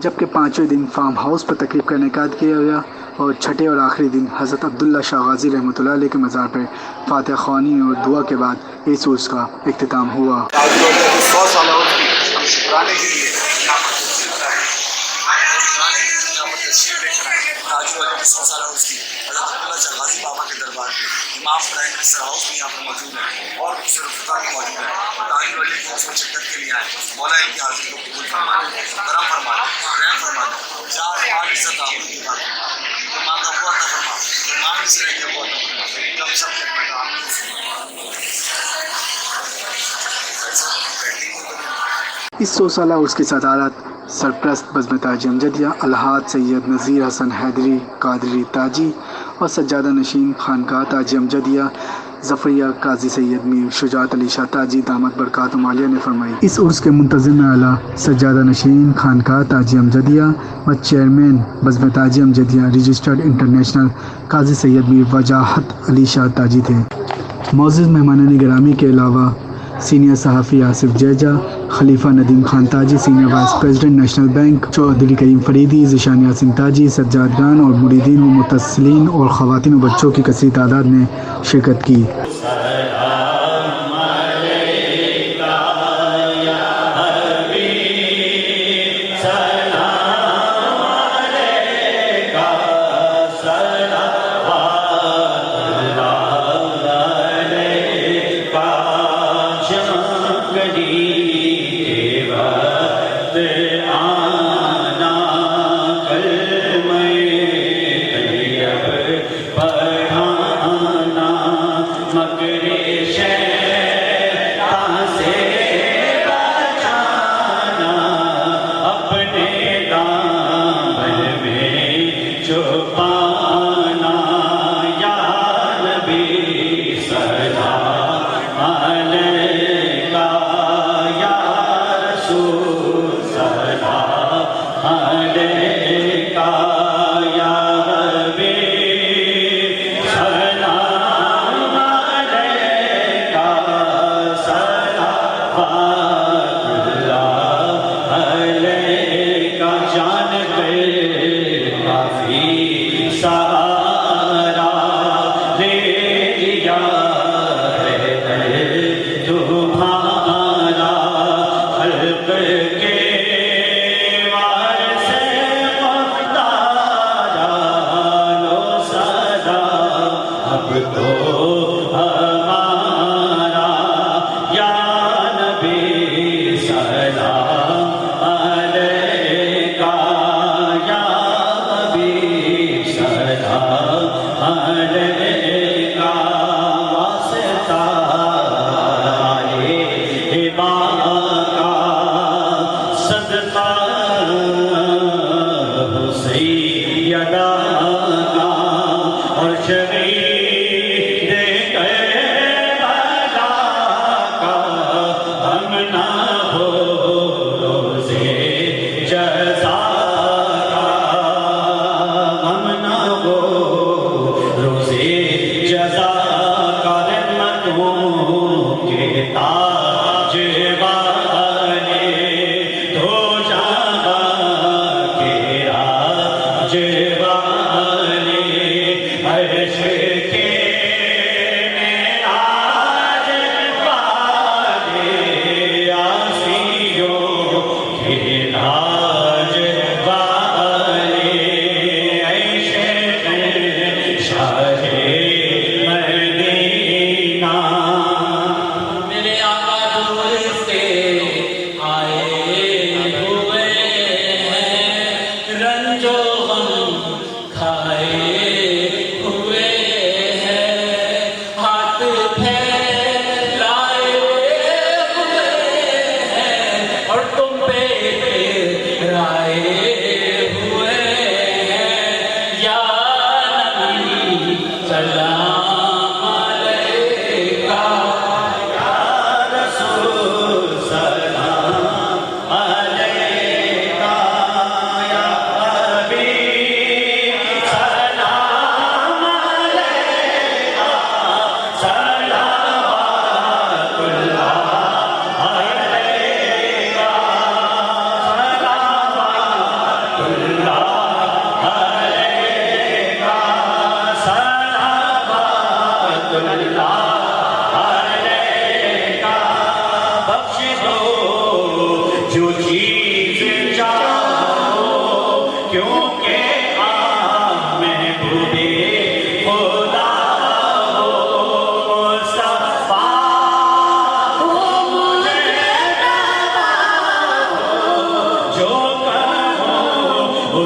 जबकि पाँचवें दिन फार्म हाउस पर तकरीब का इनेकाद किया गया और छठे और आखिरी दिन हज़रत अब्दुल्ला शाह गाज़ी रहमतुल्लाह अलैह के मज़ार पर फातिहा ख़्वानी और दुआ के बाद इस उर्स का इख्तिताम हुआ। बाबा के दरबार पे इमाम फ्राइड हाउस भी यहाँ पर मौजूद है और दूसरे रुफ़ा भी मौजूद है। ताकि वाले को शिरकत के लिए आए, मौला इनकी हाजिरी को कबूल फरमा दे, करम फरमा दे, रहम फरमा दे। जहाँ माल इज़्ज़त आबरू की बात है, तो माँ का हुआ था फरमा, तो माँ भी से रह गया हुआ था फरमा, जब सब तक पैगाम इस 100 साला उर्स की सदारत सरप्रस्त बज़्म ताजी अमजदिया अलहाज सैयद नज़ीर हसन हैदरी कादरी ताजी और सज्जादा नशीन खानकाह ताजी अमजदिया ज़फ़रिया काजी सैयद मीर शुजात अली शाह ताजी दामद बरकात मालिया ने फरमाई। इस उर्स के मुंतज़िम आला सज्जादा नशीन खानकाह ताजी अमजदिया व चेयरमैन बज़्म ताजी अमजदिया रजिस्टर्ड इंटरनेशनल काजी सैयद मीर वजाहत अली शाह ताजी थे। मौजूद मेहमानान गिरामी के अलावा सीनियर सहाफ़ी आसिफ जैजा, खलीफा Nadeem Khan Taji, senior vice president national bank Chaudhry Karim Faridi, Zeeshan Yasin Taji, सज्जादगान और मुरीदीन व मुतस्सिलीन और ख़वातीन व बच्चों की कसीर तादाद ने शिरकत की। और तुम पे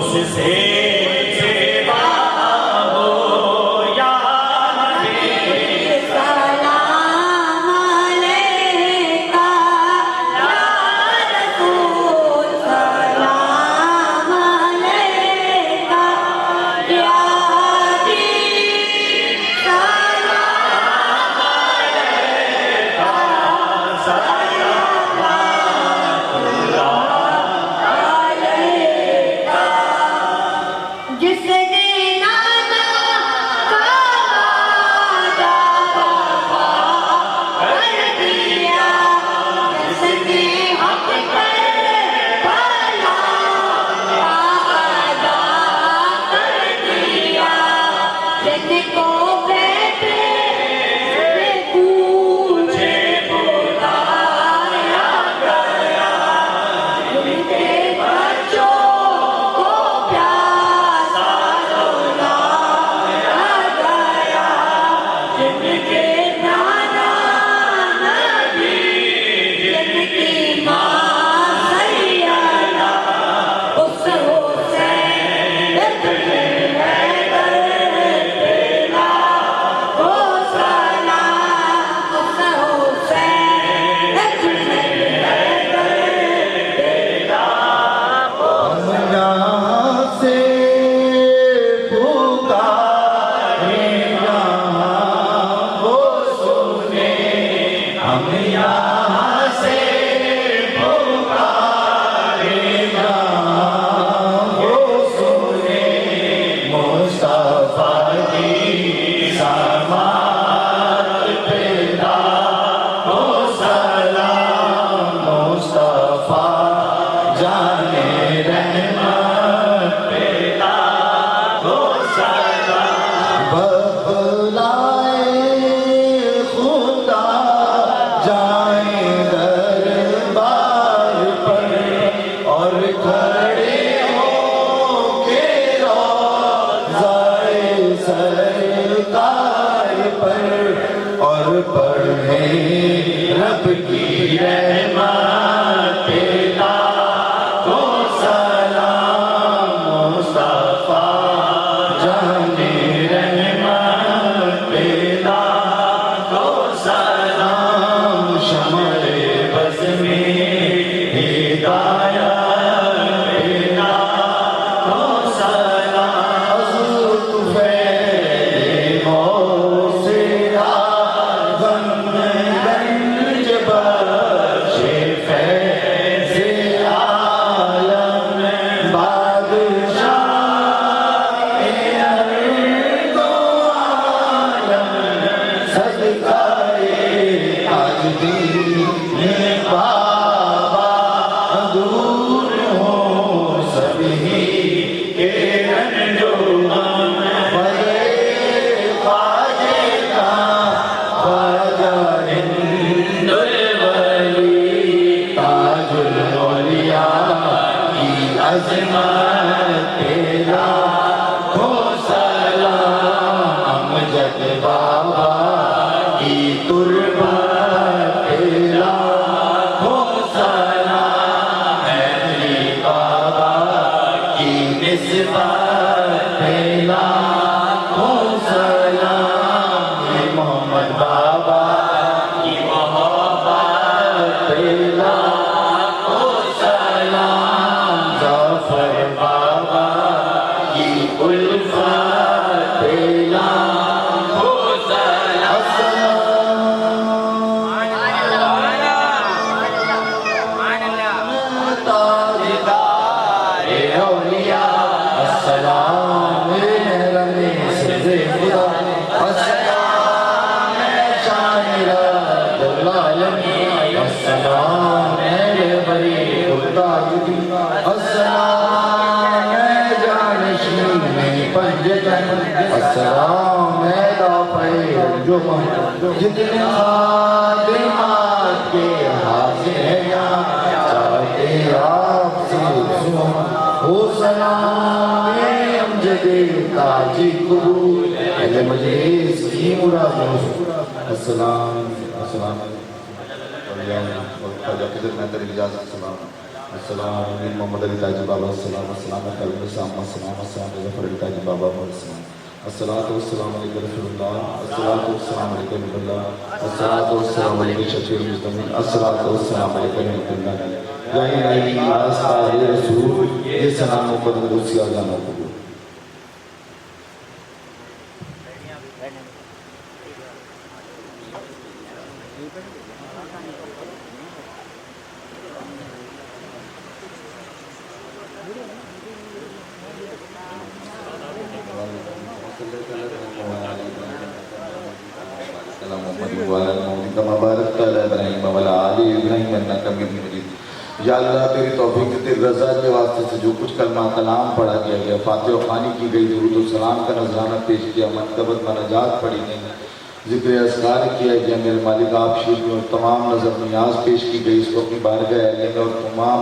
उससे सेवा हो या नबी सलाम अलैका या रसूल सलाम अलैका या हबीब जिसने नाना का वादा वफा कर दिया जिसने हक पर भला वादा कर दिया जिनको बैठे पूछे बुलाया गया जिनके बच्चों को प्यासा रुलाया गया जिनके नाना नबी जिनकी माँ सैयदा उस हुसैन हैदर पेला हो सलाम उस हुसैन हैदर पेला यहाँ से पुकारे यहाँ वो सुने हम यहाँ से पुकारे यहाँ वो सुने मुस्तफा की समात पैदा हो सलाम मुस्तफा जाने रहमत पैदा हो सलाम बबलाए खुदा जाए दरबार पर और खड़े हो के रोज़ाए सरकार पर और पढ़े रब की रहमत पैदा हो सलाम मुस्तफा जाने रहमत पैदा हो सलाम शमरे बज़ में हिदायत पैदा हो सलाम अज़्ज़त फैले मौसिरा गंज बख्शे फैज़े आलम बादशाह अर्ज़ो आलम सदकाए आज दीन बाबा दूर हो सभी के रंजो बड़े ख्वाजे का ख्वाजा हिंदुल वली ताजुल औलिया की अज़मत तेरा हो सलाम अमजद बाबा की तुरबत तेरा हो सलाम हैदरी बाबा की निस्बत तेरा हो सलाम ये मोहम्मद बाबा की मोहब्बत तेरा हो सलाम जाफर बाबा की उल्फत तेरा हो सलाम ताजदारे औलिया अस्सलाम रमे से खुदा अस्सलाम शानिरा दुलालमी अस्सलाम बरी खुदायुदी अस्सलाम जानशी में पंजतन अस्सलाम दाफ़े जुमा जितने खादिमात के हाजिर हैं यहाँ चाहते आपसे हो सलाम अमजदे ताजी कबूल अहले मजलिस की मुरादों अस्सलाम अस्सलाम और ख्वाजा खिदमत इजाज़त सलाम अस्सलाम मोहम्मद अली ताजी बाबा अस्सलाम अस्सलाम अलैकुम अस्सलाम अस्सलाम अस्सलाम जफर अली ताजी बाबा अस्सलाम अस्सलातु वस्सलाम अलैका रसूलुल्लाह अस्सलातु वस्सलाम अलैका नबीयुल्लाह अस्सलातु वस्सलाम अलैका शफीउल मुस्लिमीन अस्सलातु वस्सलाम अलैका नबीयुल्लाह या इलाही आस्ता या रसूल ये सलाम मुकद्दम रुसी आजाना कबूल या अल्लाह तेरी तौफीक तेरी रज़ा के वास्ते से जो कुछ कलमा कलाम पढ़ा गया फातिहा ख़वानी की गई, दुरूद व सलाम का नजराना पेश किया, मनक़बत मनाजात पढ़ी गई, ज़िक्र अस्कार किया गया। मेरे मालिक आप शीर में तमाम नज़र नियाज पेश की गई, इसको अपनी बारगाह अली में और तमाम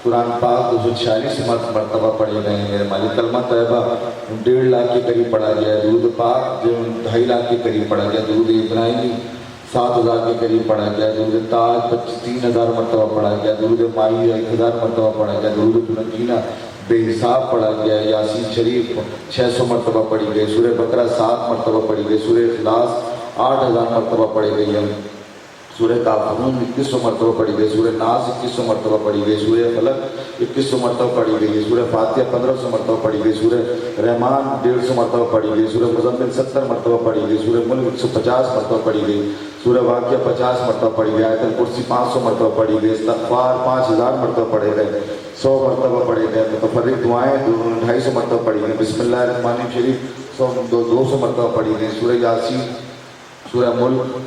कुरान पाक 246 मरतबा पढ़े गए। मेरे मालिक कलमा तैयबा 1.5 लाख के करीब पढ़ा गया, दुरूद पाक जो 2.5 लाख के करीब पढ़ा गया, दुरूद इब्राहिमी 7,000 के करीब पढ़ा गया, दुरूद ताज 3,000 मरतबा पढ़ा गया, दुरूद माही 1,000 मरतबा पढ़ा गया, दुरूद तुनजीना बेहिसाब पढ़ा गया, यासीन शरीफ 600 मरतबा पढ़ी गई, सूरह बकरा 7 मरतबा पढ़ी गई, सूरह इखलास 8,000 मरतबा पढ़ी गई है, सूरह काफरून 2100 मरतबा पढ़ी गई, सूरह नास 2100 मरतबा पढ़ी गई, सूरह फलक 2100 मरतबा पढ़ी गई है, सूरह फातिहा 1500 मरतबा पढ़ी गई, सूरह रहमान 150 मरतबा पढ़ी गई, सूरह मुज़म्मिल 70 मरतबा पढ़ी गई, सूरह मुल्क 150 मरतबा पढ़ी गई, सूरह वाक़िया 50 मरतबा पढ़ी गई, आयतुल कुर्सी 500 मरतबा पढ़ी गई, इस्तग़फ़ार 5000 मरतबा पढ़े गए, 100 मरतबा पढ़े गए, मुतफ़र्रिक़ दुआएँ 250 मरतबा पढ़ी गई, बिस्मिल्लाहिर्रहमानिर्रहीम 200 मरतबा पढ़ी गई, सूरह यासीन, सूरह मुल्क,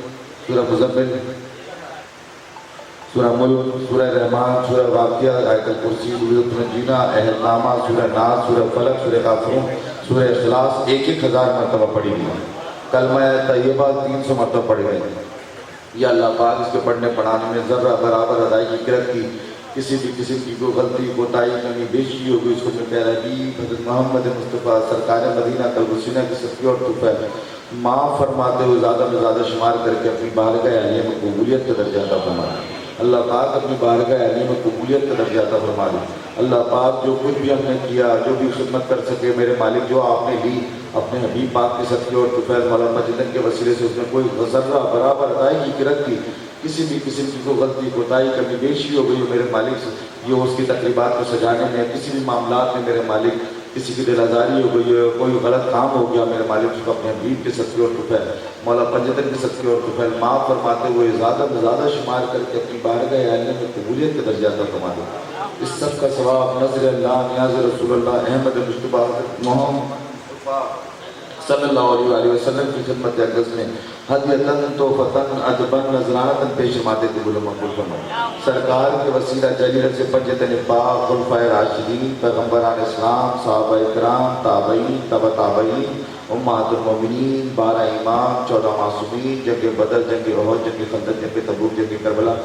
सूरह मुज़म्मिल, सूरह मुल्क, सूरह रहमान, सूरह वाक़िया, आयतुल कुर्सी, दुरूद तुनजीना, अहदनामा, सूरह नास, सूरह फलक, सूरह काफ़रून, सूरह इखलास 1,000 मरतबा पढ़ी गई। कलमा तैयबा 300 मरतबा पढ़ गए। या अल्लाह पाक इसके पढ़ने पढ़ाने में ज़र्रा बराबर अदायगी किरत की किसी भी किस्म की कोई गलती कोताही कमी बेशी होगी इसको मैं प्यारा हज़रत मोहम्मद मुस्तफ़ा सरकार मदीना कलबुसीना की सफ़ी और तुफ़ैल माफ़ फरमाते हुए ज़्यादा में ज़्यादा शुमार करके अपनी बारगाह आलिया में कबूलियत का दर्जा अता फरमा दे। अल्लाह पाक अपनी बारगाह आलिया में कबूलियत का दर्जा अता फरमा दे। अल्लाह पाक जो कुछ भी हमने किया, जो भी खिदमत कर सके मेरे मालिक, जो आपने ली अपने हबीब पाक के सदक़े और तुफ़ैल मौला मजदन के वसीले से उसमें कोई ज़र्रा बराबर अदायगी किरत की किसी भी किस्म की कोई गलती कोताही कमी बेशी हो गई हो मेरे मालिक से, ये उसकी तकरीबात को सजाने में किसी भी मामलात में मेरे मालिक किसी की दिल आज़ारी हो गई है, कोई गलत काम हो गया मेरे मालिक, उसको अपने हबीब के सदक़े और तुफ़ैल मौला पंजतन के सदक़े और तुफ़ैल माफ़ फरमाते हुए ज़्यादा में ज़्यादा शुमार करके अपनी बारगाह आलिया में कबूलियत का दर्जा अता फरमा दे। इस सब का सवाब नज़र अल्लाह नियाज़ रसूलुल्लाह अहमद मुस्तफ़ा मोहम्मद सल्लल्लाहु अलैहि वसल्लम की खिदमत अक़दस में हदियतन तोहफ़तन अदबन नज़रानतन पेश माते कबूल मक़बूल फरमाए। सरकार के वसीला जलीलत से पंजतन पाक खुलफ़ाए राशिदीन पैगम्बरान इस्लाम सहाबाए किराम ताबईन तबा ताबईन उम्महातुल मोमिनीन 12 इमाम 14 मासूमीन जंग बदर जंग उहद जंग खंदक जंग तबूक जंग करबला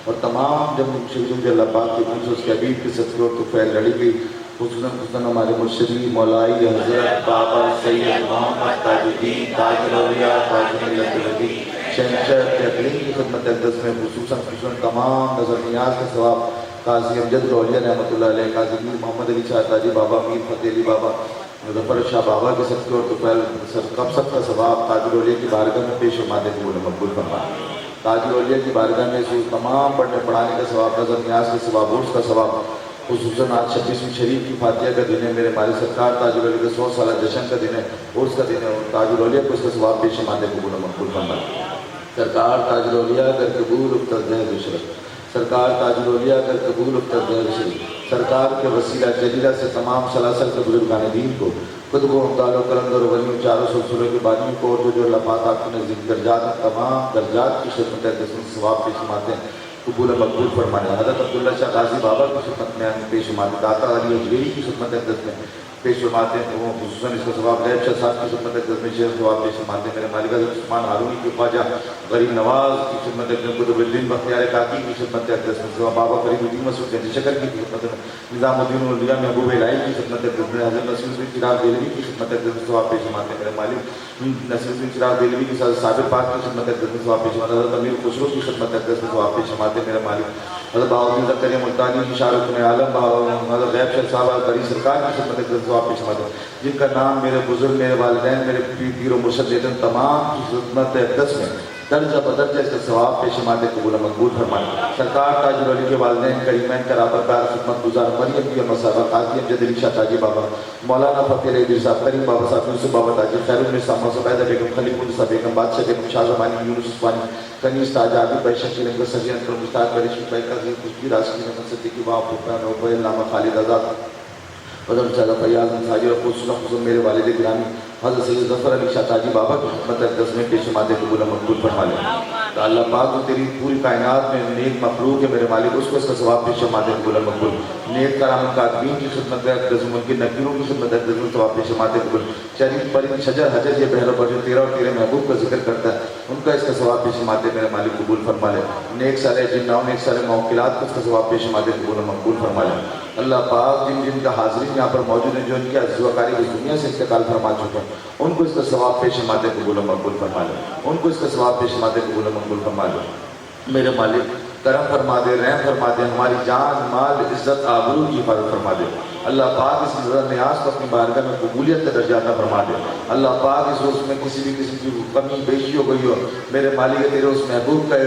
और तमाम जब शहीदों के अल्लाह पाक के उसके हबीब के सदक़े और तुफ़ैल लड़ी गई, खुसूसन हमारे मुर्शिदी मौलाई हज़रत बाबा सैयद मोहम्मद ताजुद्दीन ताजुल औलिया ताजुल मिल्लत नबी शहंशाह तकरीम की खिदमत अक़दस में खुसूसन तमाम नज़र नियाज का सवाब काजी अमजद औलिया रहमतुल्लाह अलैह, काजी मोहम्मद अली शाह ताजी बाबा मीर फ़तेह अली बाबा मुज़फ़्फ़र शाह बाबा के सदक़े और तुफ़ैल कब सब का सवाब ताजुल औलिया की बारगाह में पेश मादे कबूल मक़बूल फरमाए। ताजुल औलिया की बारगाह में से तमाम पढ़ने पढ़ाने का सवाब नज़र नियाज के सवाब उर्स का सवाब खुसूसन आज 26वीं शरीफ की फातिहा का दिन है, मेरे मालिक सरकार ताजुल औलिया का 100 साल जश्न का दिन है, उर्स का दिन है और ताजुल औलिया को उसका सवाब पेश मादे कबूल मक़बूल फरमाए। सरकार ताजुल औलिया कर कबूल उफ्तज़ दुशरत सरकार ताजुल औलिया कर कबूल उफ्तज़ दुशरत सरकार के वसीला जलीला से तमाम सलासल के बुजुर्गान दीन को खुद को अब्दाल करंद और वली चारों सिलसिलों के बानियों को और जो अल्लाह पाक आपके नज़दीक दर्जात तमाम दर्जात की खिदमत अक़दस में सवाब पेश माते हैं कबूल मक़बूल फरमाने। हज़रत अब्दुल्ला शाह गाज़ी बाबा की खिदमत में पेश माते, दाता अली अजमेरी की खिदमत अक़दस में पेश फरमाते हैं, तो वो खुसूसन इसका सवाब गैब शाह साहब की खिदमत में शेर सवाब पेश फरमाते हैं। मेरे मालिका उस्मान हारूनी के ख्वाजा गरीब नवाज की खिदमत कुतुबुद्दीन बख्तियार काकी की खिदमत में बाबा फरीदुद्दीन मसूद गंज शकर की खिदमत में निज़ामुद्दीन औलिया महबूब इलाही की खिदमत में हज़रत नसीरुद्दीन चिराग देलवी की खिदमत में सवाब पेश फरमाते हैं। मेरे मालिक नसीरुद्दीन चिराग देलवी के साथ साबिर पाक की खिदमत में सवाब पेश फरमाते हैं। हज़रत अमीर खुसरो की खिदमत में सवाब पेश फरमाते हैं। मेरे मालिक हज़रत बाउद्दीन ज़करिया मुल्तानी शाहरुख में आलम हज़रत गैब शाह साहब बड़ी सरकार की खिदमत में सवाब पेश फरमाते हैं, जिनका नाम मेरे बुजुर्ग, मेरे वालिदैन, मेरे पीर और मुर्शद तमाम की खिदमत अक़दस में दर्जा बदर्जा इसका सवाब पेश माते कबूल मकबूल फरमाए। सरकार ताजुल अली के वालिदैन करीमैन कराबतदार खिदमत गुजार मरियम की मसाबा कातियम जदली शाह ताजी बाबा मौलाना फ़तेह अली साहब करीम बाबा साहब यूसुफ बाबा ताजी खैरुन्निसा मौसुबैदा बेगम खलीफुन्निसा बेगम बादशाह बेगम शाह ज़मानी यूनुस उस्मानी कनीज़ ताज आबिद भाई शकील अहमद सजीन पर मुश्ताक बरिश भाई काजी खुशबी राशि अहमद सिद्दीकी वाह फुरकान और अल्लामा खालिद आज़ाद पदम चाला फैयाज साजिर और खुशून मेरे वालिद गिरामी हज़रत सैयद ज़फ़र अली शाह ताजी बाबा की खिदमत अक़दस में पेश माते कबूल मकबूल फरमा ले। तो अल्लाह पाक को तेरी पूरी कायनात में नेक मखलूक है मेरे मालिक, उसको इसका सवाब पेश माते कबूल मकबूल। नेक कराम कातबीन की खिदमत अक़दस में, उनके नकीरों की खिदमत अक़दस में सवाब पेश माते कबूल। शरीफ परिंद शजर हजर ये बहर पर जो तेरा और तेरे महबूब का जिक्र करता है, उनका इसका सवाब पेश माते मेरे मालिक कबूल फरमा ले। नेक सारे जिन्नाओं नेक सारे मौकिलात को इसका सवाब पेश माते कबूल मकबूल फरमा ले। अल्लाह पाक जिन जिनका हाज़रीन यहाँ पर मौजूद है, जो इनके अज़्ज़वाकारी इस दुनिया से इंतकाल फरमा चुके हैं, उनको इसका सवाब पेश माते कबूल मकबूल फरमा ले। उनको इसका सवाब पेश माते कबूल मकबूल फरमा ले। मेरे मालिक करम फरमा दे, रहम फरमा दे, हमारी जान माल इज़्ज़त आबरू की हिफाजत फरमा दे। अल्लाह पाक इस नज़र न्याज को अपनी बारगाह में कबूलियत का दर्जा अता फरमा दे। अल्लाह पाक इस उर्स में किसी भी किस्म की कमी बेशी हो गई हो, मेरे मालिक तेरे उस महबूब का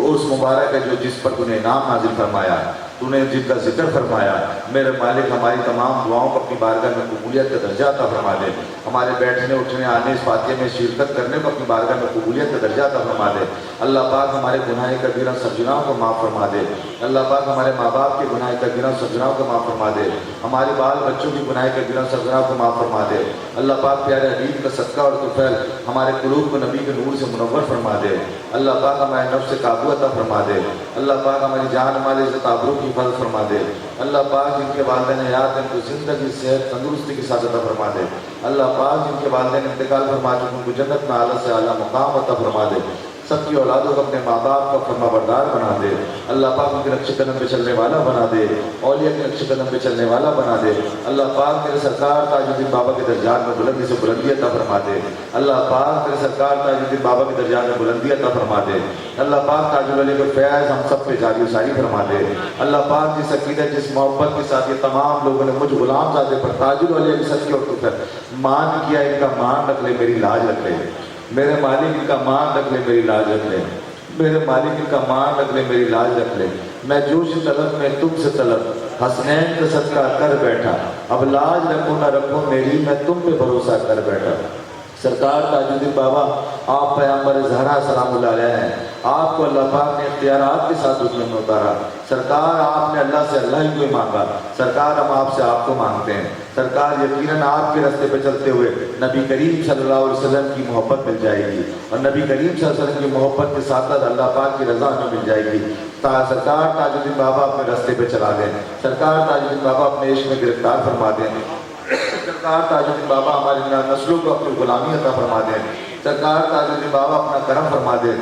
उर्स मुबारक है जो जिस पर तूने इनाम नाजिल फरमाया है, तूने जिनका जिक्र फरमाया, मेरे मालिक हमारी तमाम दुआओं को अपनी बारगाह में कबूलियत का दर्जा अता फरमा दे। हमारे बैठने उठने आने इस फातिहा में शिरकत करने को अपनी बारगाह में कबूलियत का दर्जा अता फरमा दे। अल्लाह पाक हमारे गुनाह कबीरा सज्जनाओं को माफ़ फरमा दे। अल्लाह पाक हमारे माँ बाप के गुनाह कबीरा सज्जनाओं को माफ़ फरमा दे। हमारे बाल बच्चों की गुनाह कबीरा सज्जनाओं को माफ़ फरमा दे। अल्लाह पाक प्यारे हबीब का सदका और तुफैल हमारे कुलूब को नबी के नूर से मुनव्वर फरमा दे। अल्लाह पाक हमारे नफ्स से काबू अता फरमा दे। अल्लाह पाक हमारी जान माल इज़्ज़त आबरू की हिफाजत फरमा दे। अल्लाह पाक जिनके वालिदैन हयात हैं उनको ज़िंदगी सेहत तंदुरुस्ती के साथ अता फरमा दे। अल्लाह पाक जिनके वालिदैन इंतकाल फरमा चुके उनको जन्नत में आला से आला मुकाम अता फरमा दे। सबकी औलादों को अपने माँ बाप का फरमाबरदार बना दे। अल्लाह पाक उनके नक्शे कदम पे चलने वाला बना दे, औलिया के नक्शे कदम पे चलने वाला बना दे। अल्लाह पाक मेरे सरकार ताजुद्दीन बाबा के दर्जात में बुलंदी से बुलंदी अता फरमा दे। अल्लाह पाक मेरे सरकार ताजुद्दीन बाबा के दर्जात में बुलंदी अता फरमा दे। अल्लाह पाक ताजुल अली को फैज़ हम सब पे जारी सारी फरमा दे। अल्लाह पाक जिस अक़ीदत जिस मोहब्बत के साथ ये तमाम लोगों ने मुझ गुलाम ज़ादे पर ताजुल अली की सच और तुफैल मान किया, इनका मान रख ले, मेरी लाज रख ले। मेरे मालिक इनका मान रख ले, मेरी लाज रख ले। मेरे मालिक इनका मान रख ले, मेरी लाज रख ले। मैं जोश तलब में तुमसे तलब हसनैन का सदका कर बैठा, अब लाज रखो ना रखो मेरी, मैं तुम पे भरोसा कर बैठा। सरकार ताजुद्दीन बाबा आप पैगंबर ज़हरा सलामुल्लाह अलैह हैं, आपको अल्लाह पाक ने इख्तियारात के साथ दुनिया में उतारा। सरकार आपने अल्लाह से अल्लाह ही को मांगा, सरकार हम आपसे आपको मांगते हैं। सरकार यकीनन आपके रास्ते पे चलते हुए नबी करीम सल्लल्लाहु अलैहि वसल्लम की मोहब्बत मिल जाएगी और नबी करीम सल्लल्लाहु अलैहि वसल्लम की मोहब्बत के साथ साथ अल्लाह पाक की रज़ा हमें मिल जाएगी। सरकार ताजुद्दीन बाबा अपने रास्ते पे चला दें। सरकार ताजुद्दीन बाबा अपने इश्क में गिरफ्तार फरमा दें। सरकार ताजुद्दीन बाबा हमारी नस्लों को अपनी गुलामी अता फरमा दे। सरकार ताजुद्दीन बाबा अपना करम फरमा दे।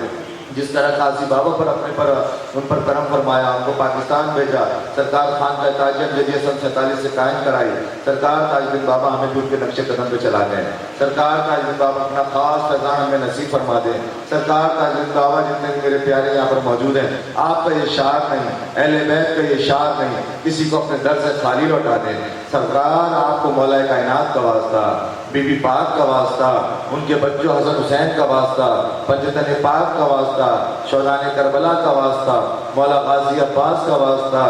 जिस तरह काजी बाबा पर अपने पर उन पर करम फरमाया, उनको पाकिस्तान भेजा, सरकार खान का ताजियत जदीद सन 47 से कायम कराई। सरकार ताजुद्दीन बाबा हमें भी उनके नक्शे कदम पे चला दें। सरकार ताजुद्दीन बाबा अपना खास फैज़ान हमें नसीब फरमा दें। सरकार ताजुद्दीन बाबा जितने मेरे प्यारे यहाँ पर मौजूद हैं, आपका ये शार नहीं, अहले बैत का ये शार नहीं, किसी को अपने दर से खाली लौटा दें। सरकार आपको मौला कायनात का वास्ता, बीबी पाक का वास्ता, उनके बच्चों हसन हुसैन का वास्ता, पंजतन पाक का वास्ता, शौदान करबला का वास्ता, मौला गाजी अब्बास का वास्ता,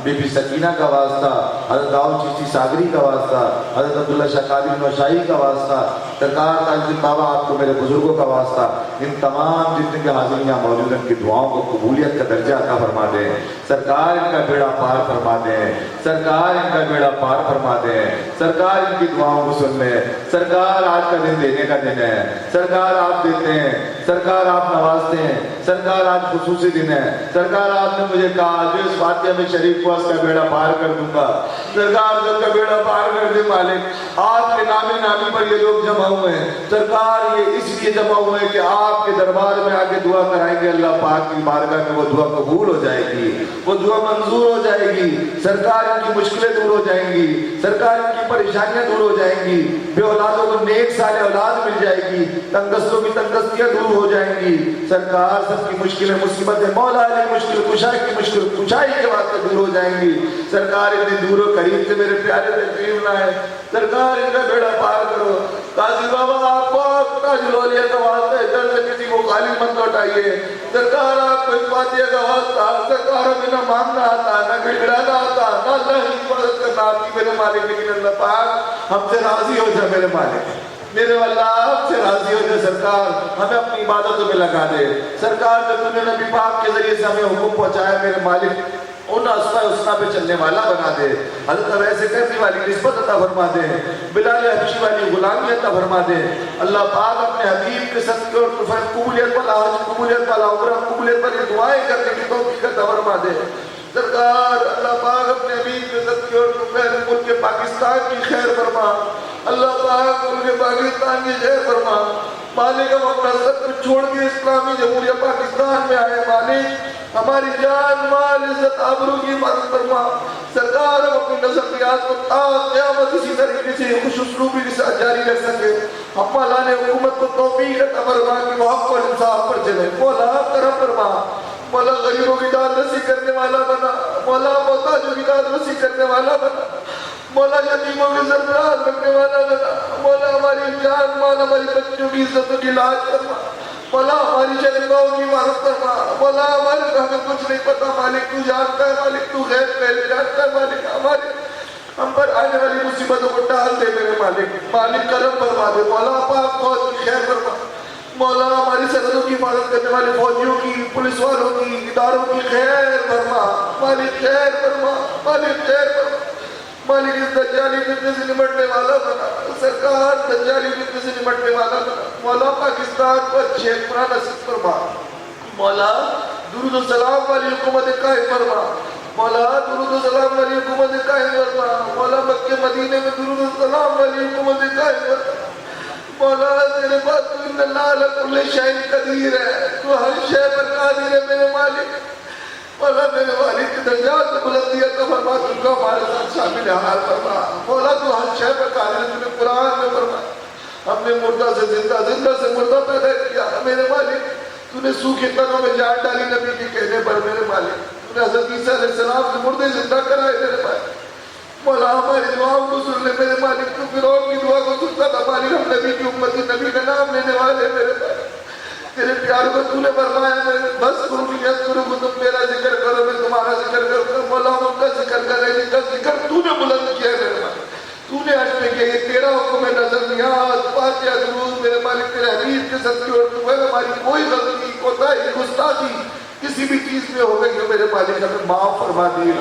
बीबी सकीना का वास्ता, हज़रत दाऊद चिश्ती सागरी का वास्ता, हज़रत अब्दुल्ला शाह कादिर नौशाही का वास्ता। सरकार ताजुद्दीन बाबा आपको मेरे बुजुर्गों का वास्ता, इन तमाम जितने के हाज़िर यहाँ मौजूद हैं, उनकी दुआओं को कबूलियत का दर्जा अता फरमा दें। सरकार इनका बेड़ा पार फरमा दें। सरकार इनका बेड़ा पार फरमा दें। सरकार इनकी दुआओं को सुन लें। सरकार आज का दिन देने का दिन है। सरकार आप देते हैं, सरकार आप नवाजते हैं। सरकार आज खुसूसी दिन है। सरकार आपने मुझे कहा जो इस बात फातिहा में शरीफ को उसका बेड़ा पार कर दूंगा। सरकार सबका बेड़ा पार कर दे मालिक। आपके नामे नामी पर ये लोग जमा हुए हैं सरकार, ये इसलिए जमा हुए हैं कि आपके दरबार में आके दुआ कराएंगे। अल्लाह पाक की बारगाह में वो दुआ कबूल हो जाएगी, वो दुआ मंजूर हो जाएगी। सरकार इनकी मुश्किलें दूर हो जाएंगी, सरकार इनकी परेशानियां दूर हो जाएंगी, बे औलादों को नेक साले औलाद मिल जाएगी, तंगस्तों की तंगस्तियां दूर हो जाएंगी। सरकार सबकी मुश्किलें मुसीबतें मौला अली मुश्किल कुशाई की मुश्किल कुशाई के वास्ते दूर हो जाएंगी। सरकार इतनी दूर और करीब से मेरे प्यारे तकरीब ना है, सरकार इनका बेड़ा पार करो। काजी बाबा आपको ताजुल का वास्ता इधर से किसी को खाली मत लौटाइए। सरकार आपको इस फातिहा का वास्ता, सरकार में ना मांगना आता ना गिड़गिड़ाना आता ना अल्लाह की इबादत करना आती मेरे मालिक, लेकिन अल्लाह पाक हमसे राजी हो जाए मेरे मालिक, मेरे अल्लाह आपसे राजी हो जाए। सरकार हमें अपनी इबादतों में लगा दे। सरकार जो तूने नबी पाक के जरिए से हमें हुक्म पहुंचाया मेरे मालिक, उन अस्मा उसना पे चलने वाला बना दे। हज़रत वैसे करने वाली निस्बत अता फरमा दे, बिलाल हबशी वाली गुलामी अता फरमा दे। अल्लाह पाक अपने हबीब के सदक़े और कबूलियत वाला हज, कबूलियत वाला उम्रा, कबूलियत वाली दुआएं करने की तौफीक अता फरमा दे। सरकार अल्लाह पाक अपने हबीब के सदक़े और मुल्क पाकिस्तान की खैर फरमा। अल्लाह पाक मुल्क पाकिस्तान की खैर फरमा। मालिक हम अपना सब कुछ छोड़ के इस्लामी जमहूरिया पाकिस्तान में आए मालिक, हमारी जान माल इज्जत आबरू की हिफाजत फरमा। सरकार हम अपनी नजरियात को क़यामत इसी तरीके से खुशउस्लूबी के साथ जारी रख सके। हम मौला ने हुकूमत को तौफीक अता फरमा कि वो हक़ और इंसाफ पर चले। मौला करम फरमा, मौला गरीबों की दाद नसीब करने वाला बना, मौला मोहताजों की दाद नसीब करने वाला बना, मौला यतीमों की सरफराज रखने वाला बना। मौला हमारी जान माल हमारी बच्चों की इज्जतों की लाज फरमा। मौला हमारी शरीफाओं की इबादत फरमा। मौला हमारे हमें कुछ नहीं पता मालिक, तू जानता है मालिक, तू गैर पहले जानता है मालिक। हमारे हम पर आने वाली मुसीबतों को टाल दे मेरे मालिक, मालिक करम फरमा दे। मौला पाक फौज की खैर फरमा। मौला हमारी सरहदों की हिफाजत करने वाले फौजियों की, पुलिस वालों की, इदारों की खैर फरमा। मालिक खैर फरमा, मालिक खैर फरमा। मालिक इस दज्जाली फितने से निपटने वाला बना। सरकार दज्जाली फितने से निपटने वाला बना। मौला पाकिस्तान पर शेखपुरा नसीब फरमा। मौला दुरूद सलाम वाली हुकूमत कायम फरमा। मौला दुरूद सलाम वाली हुकूमत कायम फरमा। मौला मक्के मदीने में दुरूद सलाम वाली हुकूमत कायम फरमा। मौला तेरे पास तू इन्नल्लाह अला कुल्लि शैइन कदीर है, तू हर शय पर कादिर है मेरे मालिक। मौला मेरे मालिक की दर्जात में बुलंदी अता फरमा, तुमको हमारे साथ शामिल हाल फरमा। मौला तू हर शय पर कादिर है, तूने कुरान में फरमा हमने मुर्दा से जिंदा, जिंदा से मुर्दा पैदा किया मेरे मालिक। तूने सूखे तनों में जान डाली नबी के कहने पर मेरे मालिक। तूने हज़रत ईसा अलैहिस्सलाम से मुर्दे जिंदा कराए मेरे मालिक। मौला हमारी दुआओं को सुन ले मेरे मालिक, तू फिरौन की दुआ को सुनता था मालिक। हम नबी की उम्मती, नबी का नाम लेने वाले मेरे मालिक। तेरे प्यार को तूने फरमाया मेरे बस करो तुम मेरा जिक्र करो, मैं तुम्हारा जिक्र करूँ। मौला हम उनका जिक्र करें जिनका जिक्र तूने बुलंद किया मेरे मालिक, तूने हज में किया। ये तेरा हुक्म है, नजर नियाज फातिहा दुरूद मेरे मालिक तेरे हबीब के सदक़े और तू है। हमारी कोई गलती कोताही गुस्ताखी किसी भी चीज में हो गई मेरे मालिक, हमें माफ फरमा दिए।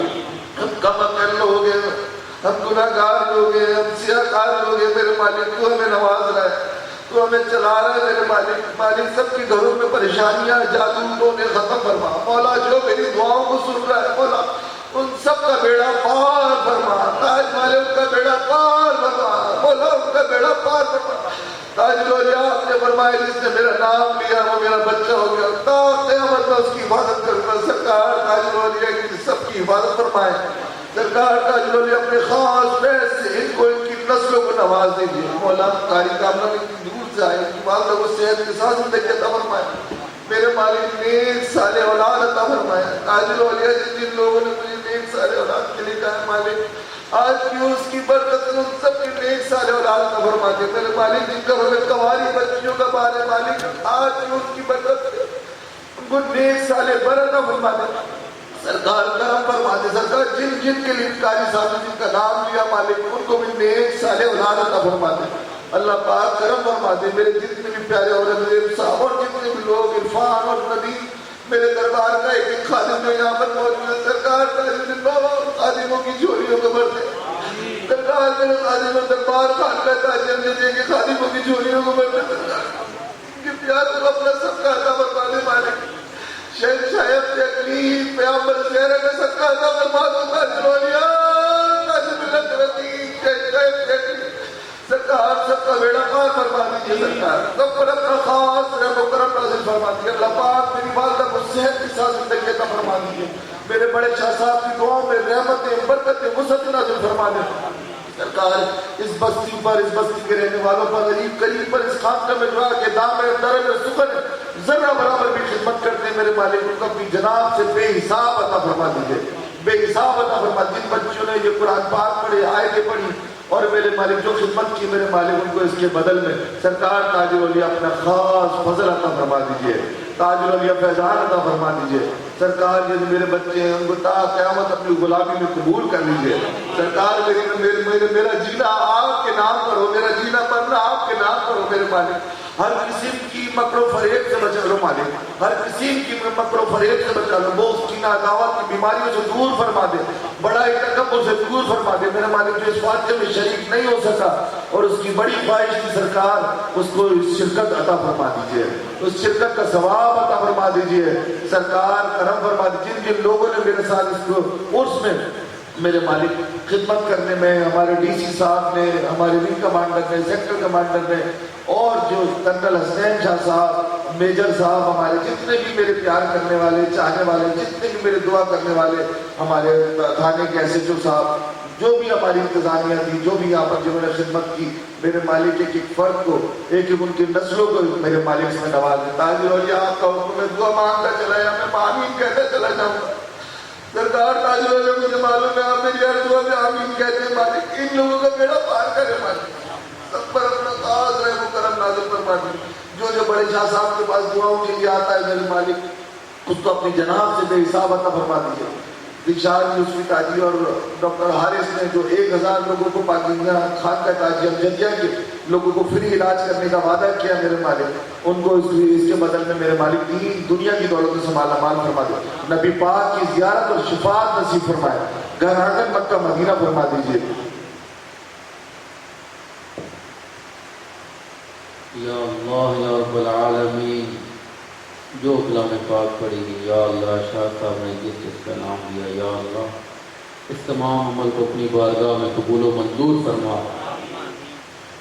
हम कम अकल लोग हैं, हम गुनाहगार लोग हैं, हम सियाकार लोग हैं मेरे मालिक। तू हमें नवाज रहा है, तू हमें चला रहा है मेरे मालिक। मालिक सबके घरों में परेशानियां जादू ने खत्म फरमा। मौला जो मेरी दुआओं को सुन रहा है मौला उन सब का बेड़ा पार फरमा। ताज वाले उनका बेड़ा पार फरमा। मौला उनका बेड़ा पार फरमा। ताजुल आपने फरमाया जिसने मेरा नाम लिया वो मेरा बच्चा हो गया, क़यामत में उसकी हिफाजत करूंगा। सरकार ताजुल की सबकी हिफाजत फरमाए। सरकार ताजुल अपने खास फैज से इनको इनकी नस्लों को नवाज दीजिए। मौला कारी कामना में दूर से आए, माल को सेहत के साथ जिंदगी अता फरमाए मेरे मालिक। नेक साले औलाद अता फरमाए। ताजुल जिन लोगों ने मुझे नेक साले औलाद के लिए कहा मालिक, आज की उसकी बरकत से उन सबके नेक साले औलाद अता फरमा दे मेरे मालिक। जिनका हमें कवारी बच्चियों का बारे मालिक, आज की उसकी बरकत से उनको नेक साले बरकत फरमा दे। सरकार करम फरमा दे। सरकार जिन जिन के लिए कारी साहब जिनका नाम लिया मालिक उनको भी नेक साले औलाद अता फरमा दे। अल्लाह पाक करम फरमा दे। मेरे जितने भी प्यारे औरत साहब और जितने भी लोग इरफान और नदी मेरे दरबार का एक एक खादिम जो यहाँ पर मौजूद है, सरकार खादिमों की चोरियों को भर दे। सरकार मेरे खादिमों दरबार खान का ताजम दे के खादिमों की चोरियों को भर दे। सरकार प्यार को अपना सबका अता फरमा दे मालिक। शहंशाह तकलीफ पैगंबर शेर का सदका अता फरमा दो ताजरोलिया ताज मिलत रती शहंशाह तकलीफ सरकार सबका बेड़ा पार फरमा दीजिए सरकार सब पर अपना खास रहमत करम नाज़िल फरमा दीजिए अल्लाह पाक मेरी वालिदा को सेहत के साथ जिंदगी अता फरमा दीजिए मेरे बड़े शाह साहब की दुआओं में रहमतें बरकतें वसअत नाज़िल फरमा दे सरकार इस बस्ती पर इस बस्ती के रहने वालों पर गरीब करीब पर इस खानका में दुआ के दाम में दर में सुखन जरा बराबर भी खिदमत करते हैं मेरे मालिक उनको अपनी जनाब से बेहिसाब अता फरमा दीजिए बेहिसाब अता फरमा जिन बच्चों ने ये कुरान पाक पढ़े आयतें पढ़ी और मेरे मालिक जो खिदमत की मेरे मालिक उनको इसके बदल में सरकार ताजुल औलिया अपना खास फजल अता फरमा दीजिए ताजुल औलिया फैजान अता फरमा दीजिए सरकार ये मेरे बच्चे हैं उनको ता क़यामत अपनी गुलामी में कबूल कर लीजिए सरकार मेरा जीना आपके नाम पर हो मेरा जीना मरना आपके नाम पर हो मेरे मालिक हर किस्म की मकरो फरेब से बचा लो मालिक हर किस्म की मकरो फरेब से बचा लो बोझ कीना अदावत की बीमारियों से दूर फरमा दे बड़ा तकब्बुर से दूर फरमा दे मेरे मालिक जो इस फातिहे में शरीक नहीं हो सका और उसकी बड़ी ख्वाहिश थी सरकार उसको शिरकत अता फरमा दीजिए उस शिरकत का सवाब अता फरमा दीजिए सरकार करम फरमा दीजिए जिन जिन लोगों ने मेरे साथ इसको उर्स में मेरे मालिक खिदमत करने में हमारे डीसी साहब ने हमारे विंग कमांडर ने सेक्टर कमांडर ने और जो कर्नल हसनैन शाह साहब मेजर साहब हमारे जितने भी मेरे प्यार करने वाले चाहने वाले जितने भी मेरे दुआ करने वाले हमारे थाने के SHO साहब जो भी हमारी इंतजामिया थी जो भी यहाँ पर जिन्होंने खिदमत की मेरे मालिक एक एक फर्द को एक एक उनकी नस्लों को मेरे मालिक से नवाज देता है आपका हुक्म में दुआ मांगता चला या मैं आमीन कहता चला जाऊंगा सरकार ताजुल मुझे मालूम है आप मेरी हर दुआ में आमीन कहते हैं मालिक इन लोगों का बेड़ा पार करे मालिक सब पर अपना खास रहमत करम नाज़िल फरमा दीजिए जो बड़े शाह साहब के पास दुआओं के लिए आता है मेरे मालिक उसको अपनी जनाब से बेहिसाब अता फरमा दीजिए दिलशाद यूसुफी काजी और डॉक्टर हारिस ने जो 1000 लोगों को पाकिस्तान खानका ताजी अमजदिया के लोगों को फ्री इलाज करने का वादा किया मेरे मालिक उनको इसके बदल में मेरे मालिक दीन दुनिया की दौलत से माला माल फरमा दे नबी पाक की ज़ियारत और शिफात नसीब फरमाए घर आकर मक्का मदीना फरमा दीजिए या अल्लाह या रब्बल आलमीन जो कलाम पाक पढ़ी या अल्लाह शाह साहब ने जिस जिसका नाम लिया या अल्लाह इस तमाम अमल को अपनी बारगाह में कबूल व मंजूर फरमा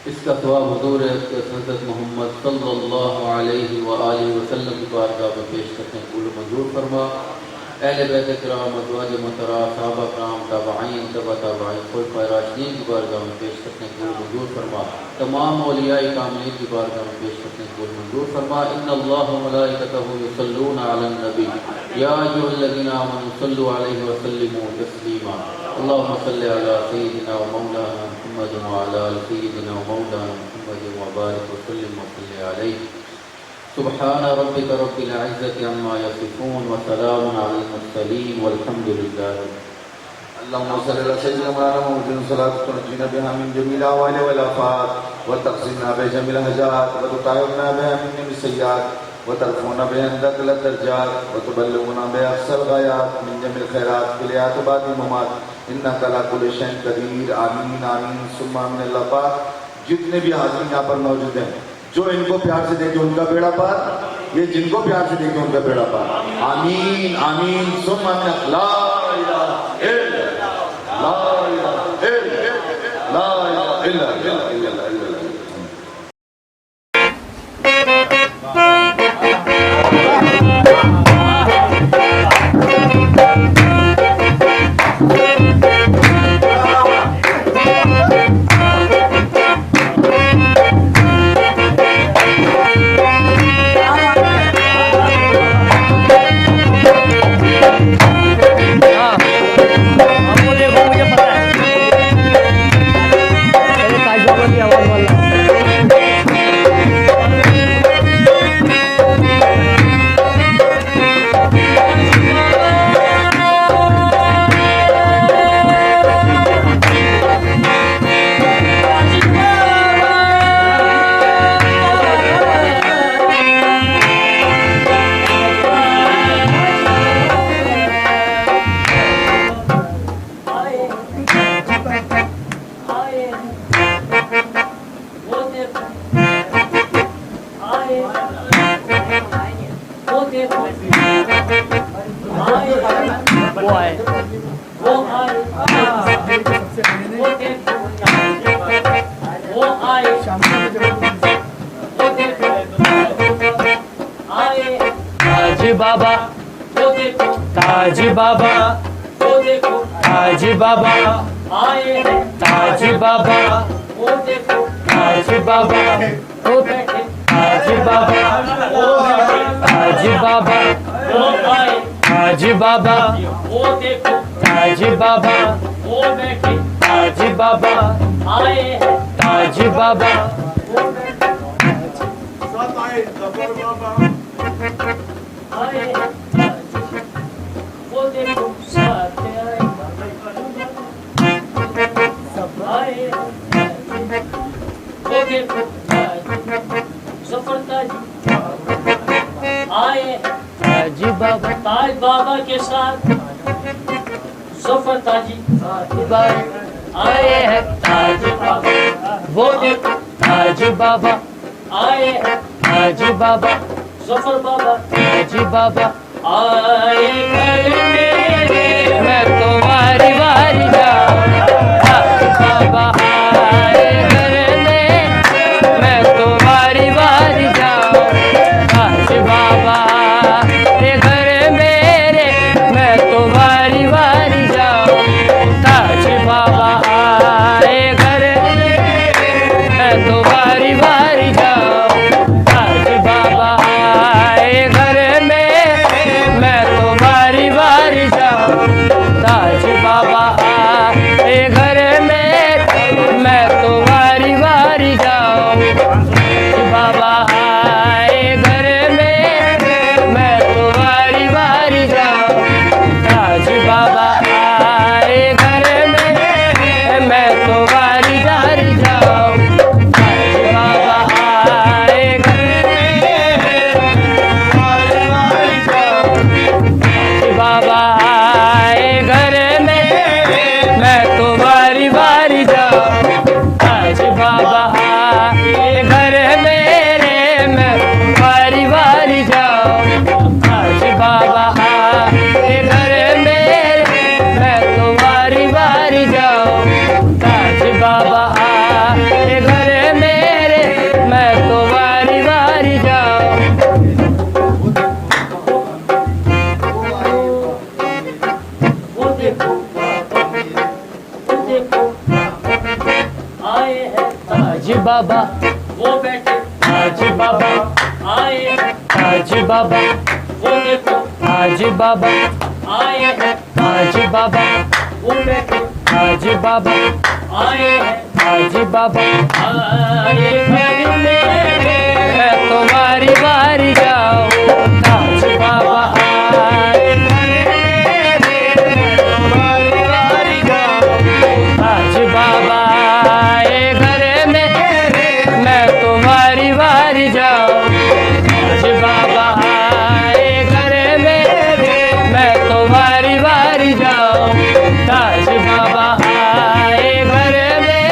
इसका सवाब हुज़ूर हज़रत मोहम्मद सल्लल्लाहु अलैहि वसल्लम की बारगाह में पेश करते हैं कबूल व मंजूर फरमा अहले बैत किराम अज़वाज मुहतरमा सहाबा किराम ताबईन तबा ताबईन खुलफाए राशिदीन की बारगाह में पेश करते हैं कबूल मंजूर फरमा तमाम औलियाए कामिलीन की बारगाह में पेश करते हैं कबूल मंजूर फरमा इन्नल्लाह व मलाइकतहु युसल्लूना अलन नबी या अय्युहल्लज़ीना आमनू सल्लु अलैहि व सल्लिमू तस्लीमा अल्लाहुम्मा सल्लि अला सय्यिदिना व मौलाना मुहम्मद व अला आलि सय्यिदिना व मौलाना मुहम्मद व बारिक व सल्लिम व सल्लि अलैहि सुब्हान रब्बिका रब्बिल इज़्ज़ति अम्मा यसिफून व सलामुन अलल मुरसलीन वल्हम्दुलिल्लाह अल्लाहुम्मा सल्लि अला सय्यिदिना मौलाना मुहम्मद सल्लल्लाहु अलैहि व सल्लम मिन जमील अवाल वल आफात व तक़सीना बि जमील हजात व तुताइबना बि मिन सय्यात व तरफूना बि अंदकल दर्जात व तुबल्लिगुना बि अक़सल गायात मिन जमील खैरात बिलियात बादी मुमात इन्नका अला कुल्लि शैइन कदीर आमीन आमीन सुम्मा आमीन अल्लाह पाक जितने भी हाज़िर यहाँ पर मौजूद हैं जो इनको प्यार से देखे उनका बेड़ा पार ये जिनको प्यार से देखे उनका बेड़ा पार आमीन आमीन सुम्मा आमीन ला इलाहा इल्लल्लाह ला इलाहा इल्लल्लाह ला इलाहा इल्लल्लाह What वो आए वो आए वो देखो वो आए वो देखो आए ताज बाबा वो देखो ताज बाबा वो देखो ताज बाबा आए हैं ताज बाबा वो देखो ताज बाबा वो बैठे ताज बाबा वो बैठे ताज बाबा वो आए ताज बाबा वो देखो ताज बाबा वो बैठे ताज बाबा आए हैं ताज बाबा वो बैठे आए हैं वो देखो साथ आए सब आए वो देखो सफर ताज आए ताज बाबा ताज बाबा के साथ सफर ताजी आए हैं ताज बाबा वो देखो ताज बाबा आए हैं ताज बाबा सफर बाबा ताज बाबा आए घर मेरे मैं तुम्हारी बारी जाऊं ताज बाबा आए घर में मैं तुम्हारी बारी जाऊं ताज बाबा ये घर मेरे मैं तुम्हारी बारी जाऊं ताज बाबा आए घर मैं तुम्हारी बारी जाऊं ताज बाबा आए घर में मैं तुम्हारी बारी जाऊं ताज बाबा आए घर में मैं तुम्हारी बारी जाऊं बाबा आए घर में मैं तुम्हारी बारी जाऊं ताज बाबा आए घर में मैं तुम्हारी बारी जाऊं ताज बाबा आए घर बाबा आए घर में मैं तुम्हारी बारी जाऊं ताज बाबा आए घर मेरे मैं तुम्हारी बारी जाऊं ताज बाबा आए घर मेरे मैं तुम्हारी बारी जाऊं ताज बाबा आए घर मेरे मैं तुम्हारी बारी जाऊं वो देखो आए हैं ताज बाबा वो बैठे ताज बाबा आए हैं ताज बाबा वो देखो ताज बाबा आए हैं ताज बाबा वो बैठे ताज बाबा आए हैं ताज बाबा आए घर में मैं तुम्हारी बारी जाऊं ताज बाबा आए तुम्हारी बारी जाऊं ताज बाबा आए घर में मैं तुम्हारी बारी जाऊं ताज बाबा आए घर में मैं तुम्हारी बारी जाऊं ताज बाबा आए घर में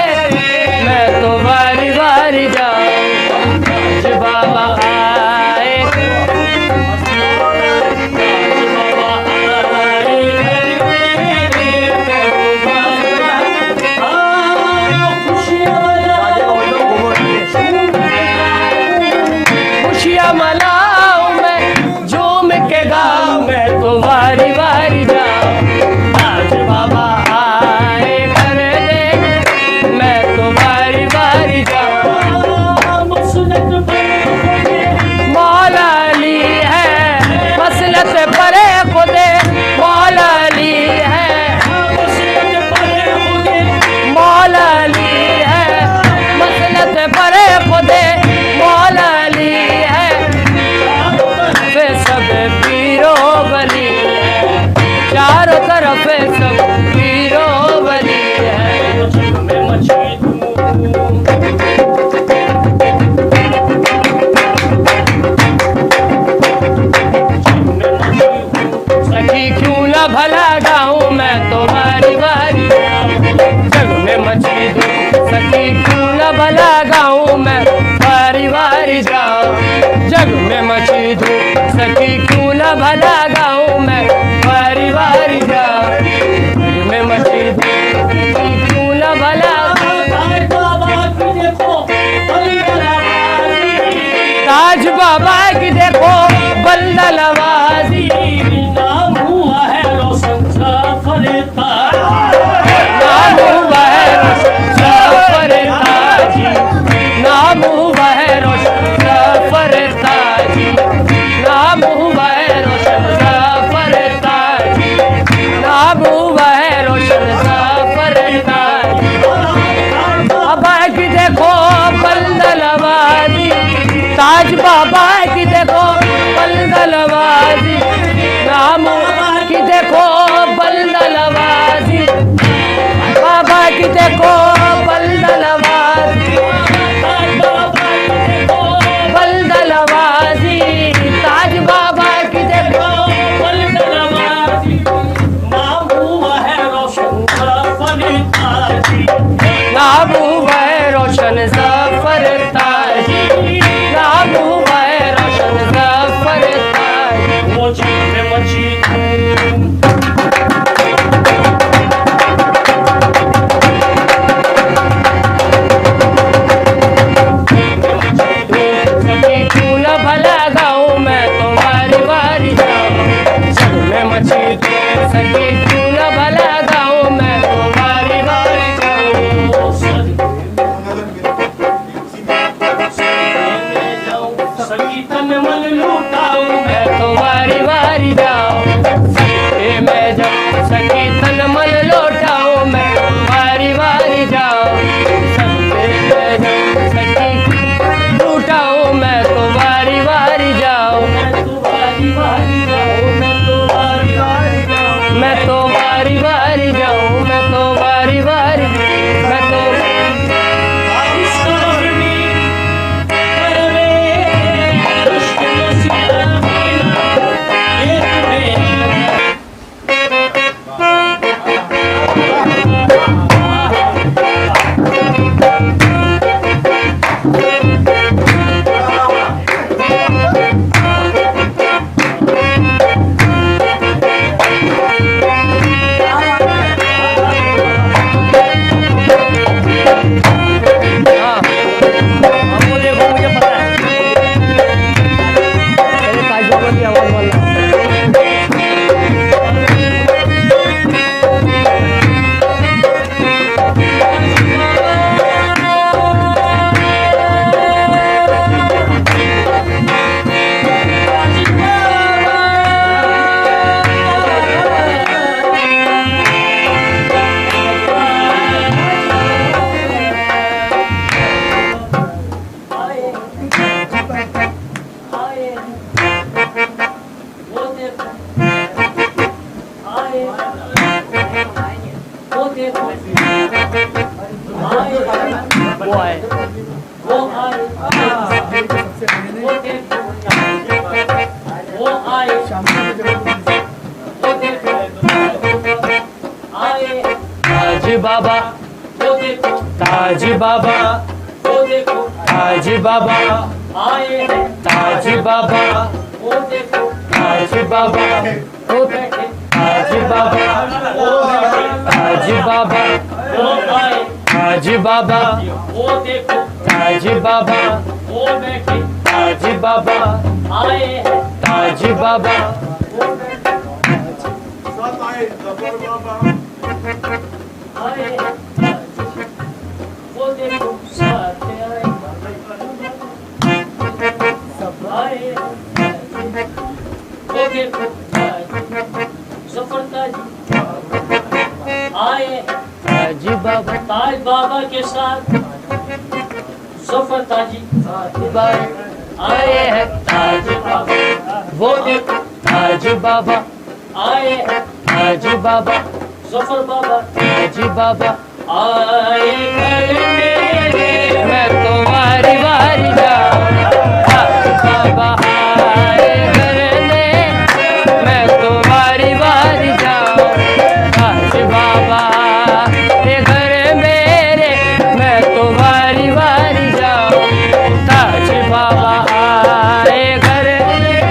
मैं तुम्हारी बारी जाऊं ताज बाबा आए बाबा की देखो बल्लवाजी, नाम हुआ है रोशन सफर ताज, नाम हुआ है रोशन सफर ताजी, नाम हुआ है रोशन सफर ताजी, नाम हुआ है रोशन सफर ताजी, नाम हुआ है रोशन सफर ताजी। बाबा की देखो बल्लवाजी, ताज बाबा की देखो बल्लवाजी, नाम की देखो बल्लवाजी, बाबा की देखो बल्लवाजी, बल्लवाजी, ताज बाबा की देखो बल्लवाजी, नाम हुआ है रोशन सफर ताजी, नाम हुआ है रोशन सफर ताजी, नाम हुआ है रोशन सफर ताजी। मोची में मची क्यों न भला गाऊं मैं तुम्हारी बारी जाऊं, सब में मची तो सके क्यों न भला गाऊं मैं तुम्हारी बारी जाऊं, सगी तन मन लूटाऊं मैं तुम्हारी बारी जाऊं, सगे में जाऊं सगी तन मन लौटाऊं मैं तुम्हारी बारी जाऊं, सगे में जाऊं सगी लूटाऊं मैं तुम्हारी बारी जाऊं, मैं तुम्हारी बारी जाऊं, मैं तुम्हारी बारी जाऊं, मैं तुम्हारी बारी जाऊं, मैं तुम्हारी बारी, मैं तुम्हारी ताज बाबा वो देखो, ताज बाबा वो देखो, ताज बाबा आए हैं, ताज बाबा वो देखो, ताज बाबा वो बैठे, ताज बाबा वो बैठे, ताज बाबा वो आए, ताज बाबा वो देखो, ताज बाबा वो बैठे, ताज बाबा आए हैं, ताज बाबा वो बैठे, आए वो देखो साथ आए, सब आए वो देखो जफर ताज आए, ताज बाबा, ताज बाबा के साथ जफर ताजी आए हैं, ताज बाबा वो देखो, ताज बाबा आए हैं, ताज बाबा जफर बाबा, ताज बाबा आए घर मेरे, मैं तुम्हारी बारी जाऊं, ताज बाबा आए घर में, मैं तुम्हारी बारी जाऊं, ताज बाबा आए घर मेरे, मैं तुम्हारी बारी जाऊं, ताज बाबा आए घर में,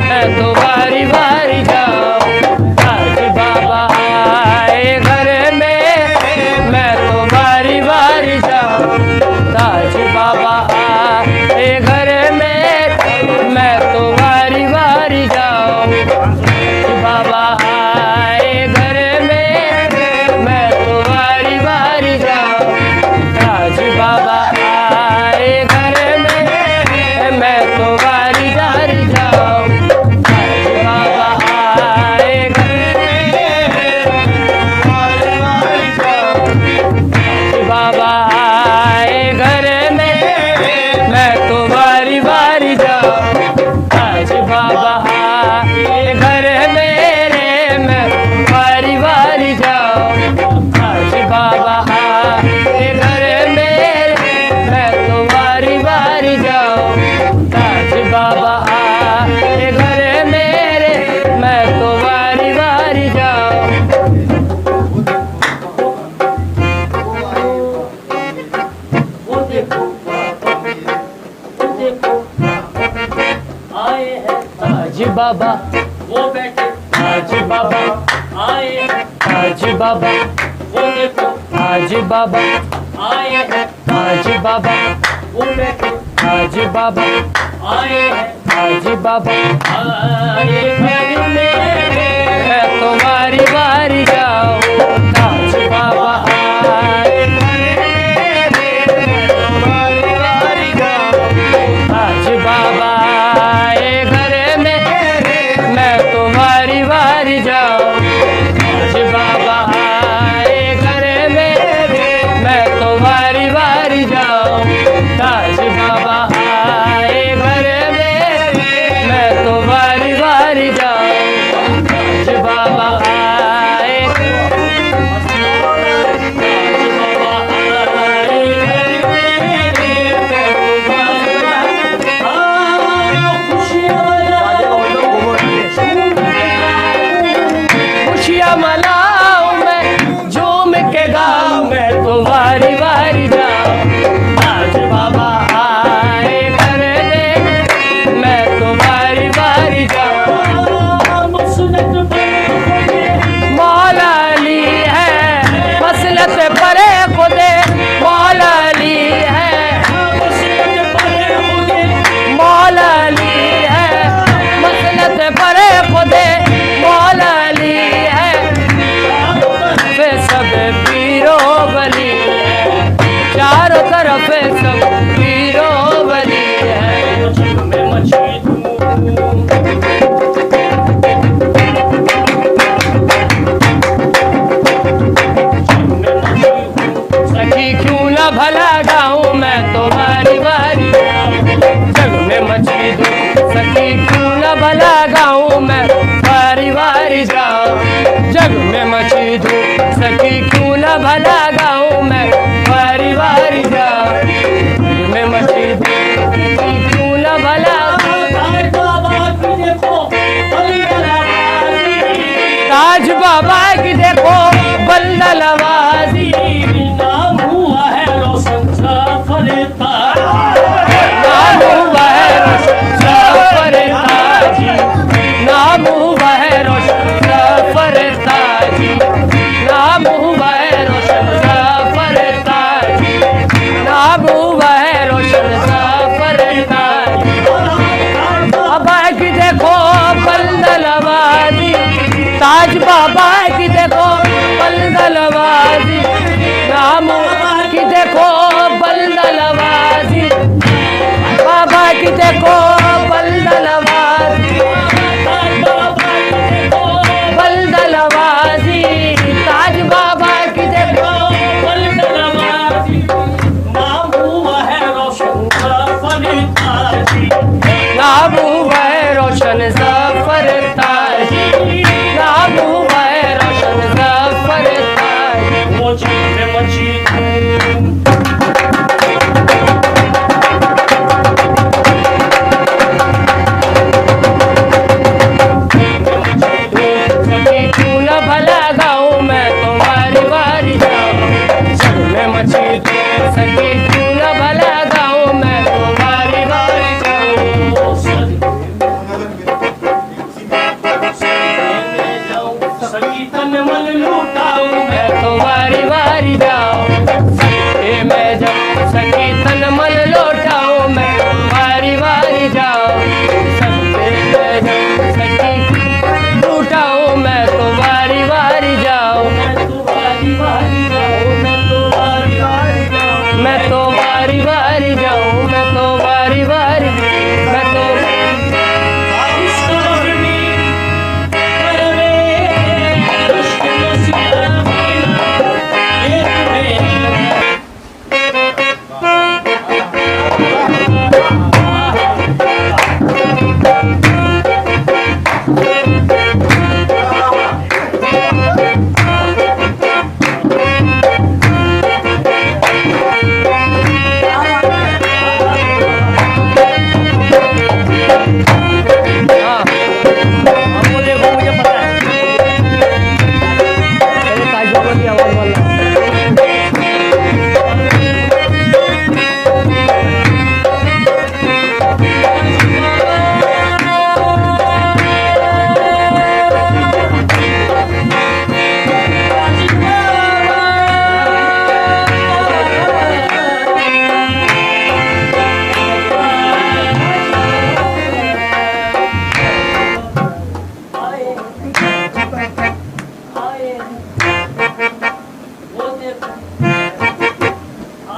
मैं तुम्हारी बारी जाऊं, ताज बाबा आए घर में, मैं तुम्हारी बारी जाऊं, ताज बाबा आए घर में, बाबा वो बैठे ताज बाबा आए हैं ताज बाबा वो देखो ताज बाबा आए हैं ताज बाबा वो बैठे ताज बाबा आए हैं ताज बाबा आए घर में है तुम्हारी बारी जाओ ताज बाबा आए तुम्हारी बारी जाओ ताज बाबा आए घर में मैं तुम्हारी बारी जाओ ताज बाबा आए घर में मैं तुम्हारी बारी जाओ ताज बाबा आए घर में मैं तुम्हारी बारी जाओ ताज बाबा आए खुशियाँ मनाऊं मैं झूम के गाऊं मैं तुम्हारी बारी जाऊं ताज बाबा आए घर में मैं तुम्हारी बारी जाऊं मौला अली है मसलत परे खुदे मौला अली है मौला अली है मसलत परे खुदे मौला अली है वे सब पीरो बली है चारों तरफ सब पीरो बली है मैं मची सखी क्यों ना भला गाऊं मैं तुम्हारी बारी जग में मची दूं सखी क्यों ना भला गाऊं मैं बारी बारी जाऊं जग में मची दूं सखी क्यों ना भला गाऊं मैं बारी बारी जाऊं जग में मची दूं सखी क्यों ना भला ताज बाबा की देखो बल्लवाजी नाम हुआ है रोशन सफर नाम हुआ है रोशन सफर ताजी नाम हुआ है रोशन सफर ताजी नाम हुआ है रोशन सफर ताजी नाम हुआ है रोशन सफर ताजी बाबा की देखो बल्लवाजी ताज बाबा की देखो बल्लवाजी नाम की देखो बल्लवाजी बाबा की देखो बल्लवाजी बल्लवाजी ताज बाबा की देखो बल्लवाजी नाम हुआ है रोशन सफर ताजी नाम हुआ है रोशन सफर ताजी नाम हुआ है रोशन सफर ताजी वो जग में मची क्यों ना भला गाऊं मैं तुम्हारी बारी जाऊं जग में मची सखी क्यों ना भला गाऊं मैं तुम्हारी बारी जाऊं सखी तन मन लूटाऊं मैं तुम्हारी बारी जाऊं मैं जाऊं सखी तन मन लौटाऊं मैं तुम्हारी बारी जाऊं सखी लूटाऊं मैं तुम्हारी बारी जाऊं मैं तुम्हारी बारी जाऊं मैं तुम्हारी बारी जाऊं मैं तो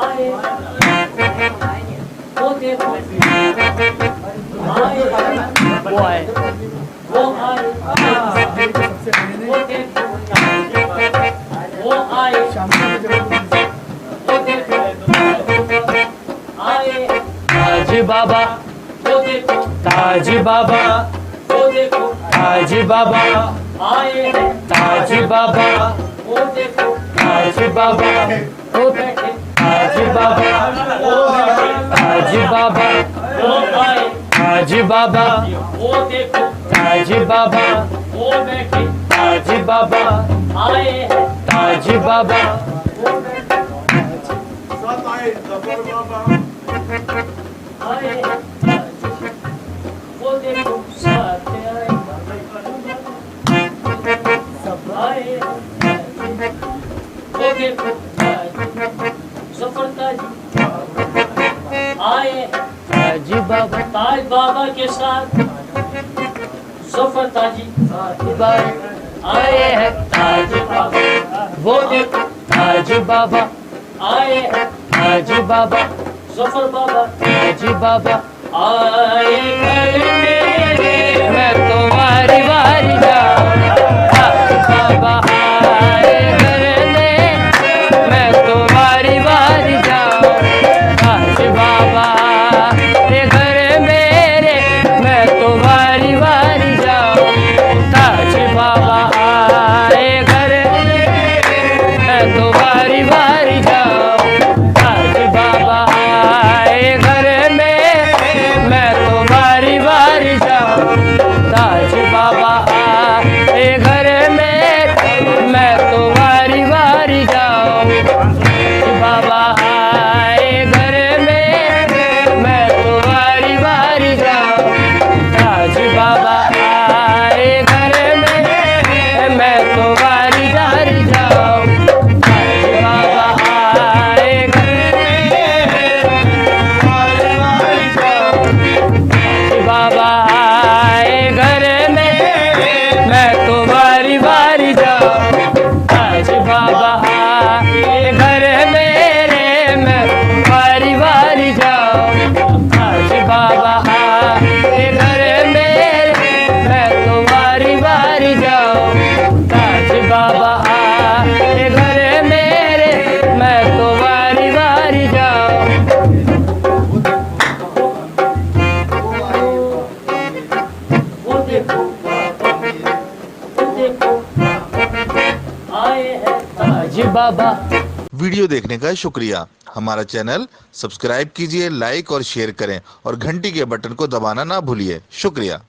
आए वो देखो आए वो आए वो आए वो देखो वो आए वो देखो आए ताजी बाबा वो देखो ताजी बाबा वो देखो ताजी बाबा आए हैं ताजी बाबा वो देखो ताजी बाबा वो बैठे ताजी बाबा वो बैठे ताजी बाबा वो आए ताजी बाबा वो देखो ताजी बाबा वो बैठे ताजी बाबा आए हैं ताजी बाबा वो बैठे आए हैं वो देखो साथ आए सब आए वो देखो जफर ताजी आए ताजी बाबा ताज बाबा के साथ जफर ताजी आए हैं ताजी बाबा वो देखो ताजी बाबा आए हैं ताजी बाबा जफर बाबा ताजी बाबा आए घर मेरे मैं तुम्हारी बारी जाऊं ताजी बाबा आए घर में मैं तुम्हारी बारी जाऊं ताजी बाबा ये घर मेरे मैं तुम्हारी बारी जाऊं ताजी बाबा आए घर मैं तुम्हारी बारी जाऊं ताजी बाबा आए घर में मैं तुम्हारी बारी जाऊं ताजी बाबा आए घर में मैं तुम्हारी बारी जाऊं ताजी बाबा आए घर में मैं तुम्हारी बारी जाऊं ताजी बाबा आए घर में मैं तुम्हारी बारी जाऊं ताजी बाबा आए घर बाबा आए घर में मैं तुम्हारी बारी जाऊं ताजी बाबा आए घर मेरे मैं तुम्हारी बारी जाऊं ताजी बाबा आए घर मेरे मैं तुम्हारी बारी जाऊं ताजी बाबा आए घर मेरे मैं तुम्हारी बारी जाऊं वो देखो आए हैं ताजी बाबा। वीडियो देखने का शुक्रिया। हमारा चैनल सब्सक्राइब कीजिए, लाइक और शेयर करें और घंटी के बटन को दबाना ना भूलिए। शुक्रिया।